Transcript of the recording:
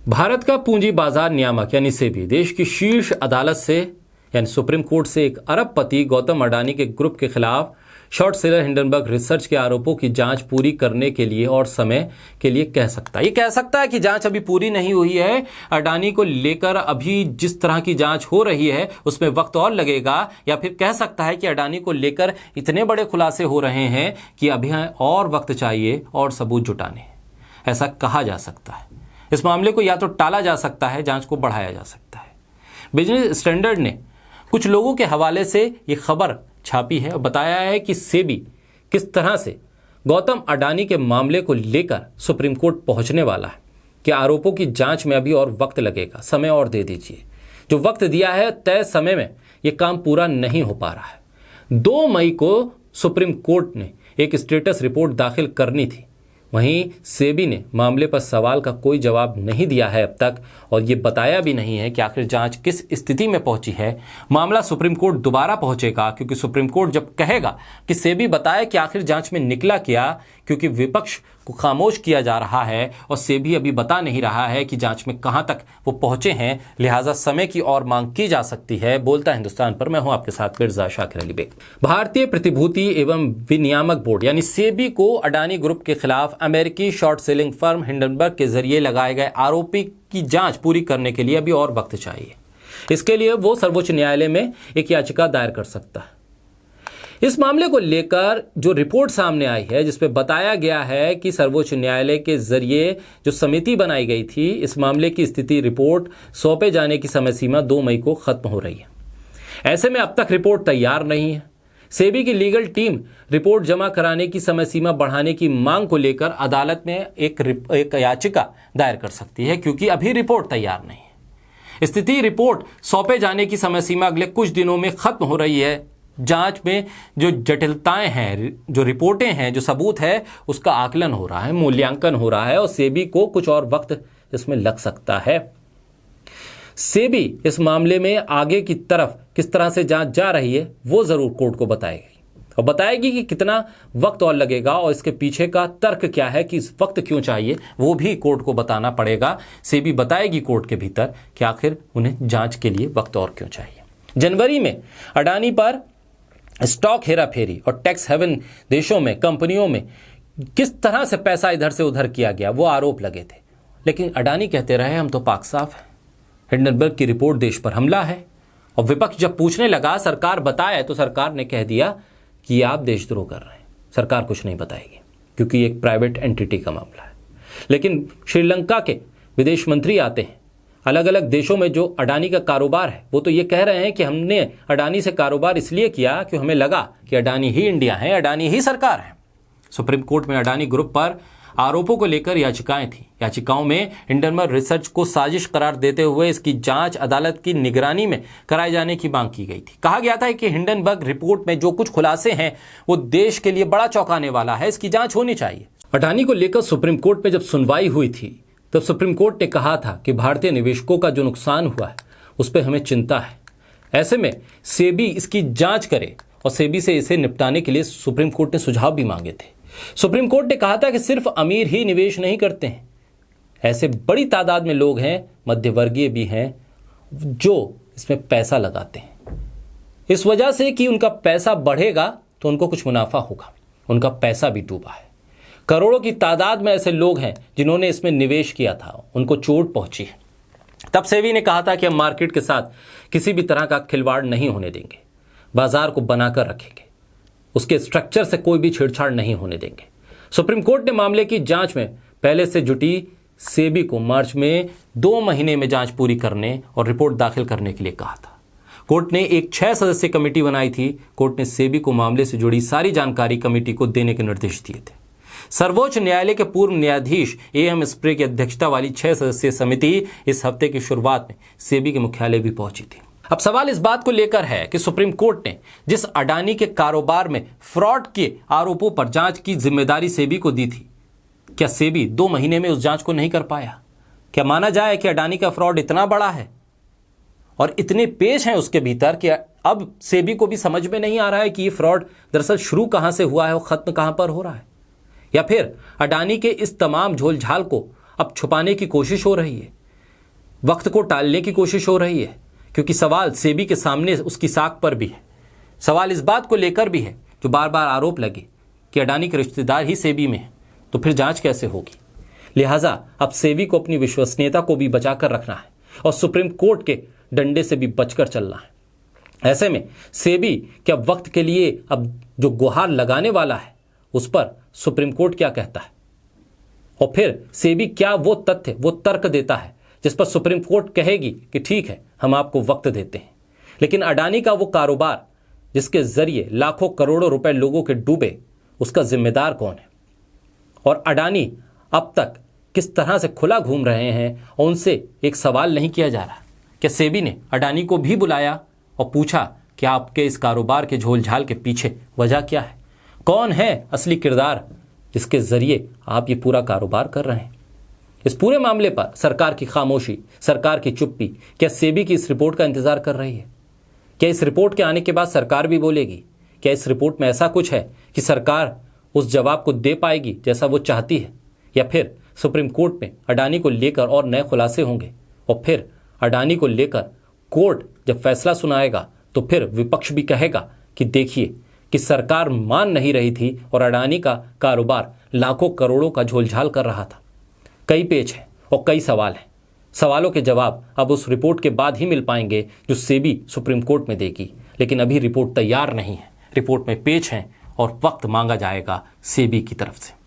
भारत का पूंजी बाजार नियामक यानी सेबी देश की शीर्ष अदालत से यानी सुप्रीम कोर्ट से एक अरबपति गौतम अडानी के ग्रुप के खिलाफ शॉर्ट सेलर हिंडनबर्ग रिसर्च के आरोपों की जांच पूरी करने के लिए और समय के लिए कह सकता है। ये कह सकता है कि जांच अभी पूरी नहीं हुई है, अडानी को लेकर अभी जिस तरह की जांच हो रही है उसमें वक्त और लगेगा, या फिर कह सकता है कि अडानी को लेकर इतने बड़े खुलासे हो रहे हैं कि अभी और वक्त चाहिए और सबूत जुटाने। ऐसा कहा जा सकता है। इस मामले को या तो टाला जा सकता है, जांच को बढ़ाया जा सकता है। बिजनेस स्टैंडर्ड ने कुछ लोगों के हवाले से ये खबर छापी है और बताया है कि सेबी किस तरह से गौतम अडानी के मामले को लेकर सुप्रीम कोर्ट पहुंचने वाला है कि आरोपों की जांच में अभी और वक्त लगेगा, समय और दे दीजिए। जो वक्त दिया है तय समय में यह काम पूरा नहीं हो पा रहा है। 2 मई को सुप्रीम कोर्ट ने एक स्टेटस रिपोर्ट दाखिल करनी थी, वहीं सेबी ने मामले पर सवाल का कोई जवाब नहीं दिया है अब तक, और ये बताया भी नहीं है कि आखिर जांच किस स्थिति में पहुंची है। मामला सुप्रीम कोर्ट दोबारा पहुंचेगा, क्योंकि सुप्रीम कोर्ट जब कहेगा कि सेबी बताए कि आखिर जांच में निकला क्या, क्योंकि विपक्ष को खामोश किया जा रहा है और सेबी अभी बता नहीं रहा है कि जांच में कहां तक वो पहुंचे हैं, लिहाजा समय की और मांग की जा सकती है। बोलता हिंदुस्तान पर मैं हूं आपके साथ मिर्जा शाकिर अली बेग। भारतीय प्रतिभूति एवं विनियामक बोर्ड यानी सेबी को अडानी ग्रुप के खिलाफ अमेरिकी शॉर्ट सेलिंग फर्म हिंडनबर्ग के जरिए लगाए गए आरोपी की जांच पूरी करने के लिए अभी और वक्त चाहिए। इसके लिए वो सर्वोच्च न्यायालय में एक याचिका दायर कर सकता है। इस मामले को लेकर जो रिपोर्ट सामने आई है, जिसमें बताया गया है कि सर्वोच्च न्यायालय के जरिए जो समिति बनाई गई थी, इस मामले की स्थिति रिपोर्ट सौंपे जाने की समय सीमा 2 मई को खत्म हो रही है। ऐसे में अब तक रिपोर्ट तैयार नहीं है। सेबी की लीगल टीम रिपोर्ट जमा कराने की समय सीमा बढ़ाने की मांग को लेकर अदालत में एक याचिका दायर कर सकती है, क्योंकि अभी रिपोर्ट तैयार नहीं है। स्थिति रिपोर्ट सौंपे जाने की समय सीमा अगले कुछ दिनों में खत्म हो रही है। जांच में जो जटिलताएं हैं, जो रिपोर्टें हैं, जो सबूत है, उसका आकलन हो रहा है, मूल्यांकन हो रहा है, और सेबी को कुछ और वक्त इसमें लग सकता है। सेबी इस मामले में आगे की तरफ किस तरह से जांच जा रही है वो जरूर कोर्ट को बताएगी, और बताएगी कि कितना वक्त और लगेगा और इसके पीछे का तर्क क्या है कि इस वक्त क्यों चाहिए, वो भी कोर्ट को बताना पड़ेगा। सेबी बताएगी कोर्ट के भीतर कि आखिर उन्हें जांच के लिए वक्त और क्यों चाहिए। जनवरी में अडानी पर स्टॉक हेराफेरी और टैक्स हेवन देशों में कंपनियों में किस तरह से पैसा इधर से उधर किया गया वो आरोप लगे थे, लेकिन अडानी कहते रहे हम तो पाक साफ हैं, हिंडनबर्ग की रिपोर्ट देश पर हमला है। और विपक्ष जब पूछने लगा सरकार बताए तो सरकार ने कह दिया कि आप देशद्रोह कर रहे हैं, सरकार कुछ नहीं बताएगी, क्योंकि एक प्राइवेट एंटिटी का मामला है। लेकिन श्रीलंका के विदेश मंत्री आते हैं, अलग अलग देशों में जो अडानी का कारोबार है, वो तो ये कह रहे हैं कि हमने अडानी से कारोबार इसलिए किया कि हमें लगा कि अडानी ही इंडिया है, अडानी ही सरकार है। सुप्रीम कोर्ट में अडानी ग्रुप पर आरोपों को लेकर याचिकाएं थी। याचिकाओं में हिंडनबर्ग रिसर्च को साजिश करार देते हुए इसकी जांच अदालत की निगरानी में कराए जाने की मांग की गई थी। कहा गया था कि हिंडनबर्ग रिपोर्ट में जो कुछ खुलासे हैं वो देश के लिए बड़ा चौंकाने वाला है, इसकी जांच होनी चाहिए। अडानी को लेकर सुप्रीम कोर्ट में जब सुनवाई हुई थी तब सुप्रीम कोर्ट ने कहा था कि भारतीय निवेशकों का जो नुकसान हुआ है उस पर हमें चिंता है। ऐसे में सेबी इसकी जांच करे, और सेबी से इसे निपटाने के लिए सुप्रीम कोर्ट ने सुझाव भी मांगे थे। सुप्रीम कोर्ट ने कहा था कि सिर्फ अमीर ही निवेश नहीं करते हैं, ऐसे बड़ी तादाद में लोग हैं, मध्यवर्गीय भी हैं, जो इसमें पैसा लगाते हैं। इस वजह से कि उनका पैसा बढ़ेगा तो उनको कुछ मुनाफा होगा, उनका पैसा भी डूबा है। करोड़ों की तादाद में ऐसे लोग हैं जिन्होंने इसमें निवेश किया था, उनको चोट पहुंची है। तब सेबी ने कहा था कि हम मार्केट के साथ किसी भी तरह का खिलवाड़ नहीं होने देंगे, बाजार को बनाकर रखेंगे, उसके स्ट्रक्चर से कोई भी छेड़छाड़ नहीं होने देंगे। सुप्रीम कोर्ट ने मामले की जांच में पहले से जुटी सेबी को मार्च में 2 महीने में जांच पूरी करने और रिपोर्ट दाखिल करने के लिए कहा था। कोर्ट ने एक 6 सदस्यीय कमेटी बनाई थी। कोर्ट ने सेबी को मामले से जुड़ी सारी जानकारी कमेटी को देने के निर्देश दिए थे। सर्वोच्च न्यायालय के पूर्व न्यायाधीश AM स्प्रे की अध्यक्षता वाली 6 सदस्यीय समिति इस हफ्ते की शुरुआत में सेबी के मुख्यालय भी पहुंची थी। अब सवाल इस बात को लेकर है कि सुप्रीम कोर्ट ने जिस अडानी के कारोबार में फ्रॉड के आरोपों पर जांच की जिम्मेदारी सेबी को दी थी, क्या सेबी 2 महीने में उस जांच को नहीं कर पाया? क्या माना जाए कि अडानी का फ्रॉड इतना बड़ा है और इतने पेश हैं उसके भीतर कि अब सेबी को भी समझ में नहीं आ रहा है कि ये फ्रॉड दरअसल शुरू कहां से हुआ है और खत्म कहां पर हो रहा है? या फिर अडानी के इस तमाम झोलझाल को अब छुपाने की कोशिश हो रही है? वक्त को टालने की कोशिश हो रही है, क्योंकि सवाल सेबी के सामने उसकी साख पर भी है। सवाल इस बात को लेकर भी है जो बार बार आरोप लगे कि अडानी के रिश्तेदार ही सेबी में हैं, तो फिर जांच कैसे होगी। लिहाजा अब सेबी को अपनी विश्वसनीयता को भी बचाकर रखना है और सुप्रीम कोर्ट के डंडे से भी बचकर चलना है। ऐसे में सेबी क्या वक्त के लिए अब जो गुहार लगाने वाला है उस पर सुप्रीम कोर्ट क्या कहता है, और फिर सेबी क्या वो तथ्य, वो तर्क देता है जिस पर सुप्रीम कोर्ट कहेगी कि ठीक है, हम आपको वक्त देते हैं। लेकिन अडानी का वो कारोबार जिसके जरिए लाखों करोड़ों रुपए लोगों के डूबे, उसका जिम्मेदार कौन है, और अडानी अब तक किस तरह से खुला घूम रहे हैं, और उनसे एक सवाल नहीं किया जा रहा। क्या सेबी ने अडानी को भी बुलाया और पूछा कि आपके इस कारोबार के झोलझाल के पीछे वजह क्या है, कौन है असली किरदार जिसके जरिए आप ये पूरा कारोबार कर रहे हैं। इस पूरे मामले पर सरकार की खामोशी, सरकार की चुप्पी क्या सेबी की इस रिपोर्ट का इंतजार कर रही है? क्या इस रिपोर्ट के आने के बाद सरकार भी बोलेगी? क्या इस रिपोर्ट में ऐसा कुछ है कि सरकार उस जवाब को दे पाएगी जैसा वो चाहती है, या फिर सुप्रीम कोर्ट में अडानी को लेकर और नए खुलासे होंगे, और फिर अडानी को लेकर कोर्ट जब फैसला सुनाएगा तो फिर विपक्ष भी कहेगा कि देखिए कि सरकार मान नहीं रही थी और अडानी का कारोबार लाखों करोड़ों का झोलझाल कर रहा था। कई पेच हैं और कई सवाल हैं। सवालों के जवाब अब उस रिपोर्ट के बाद ही मिल पाएंगे जो सेबी सुप्रीम कोर्ट में देगी, लेकिन अभी रिपोर्ट तैयार नहीं है। रिपोर्ट में पेच हैं और वक्त मांगा जाएगा सेबी की तरफ से।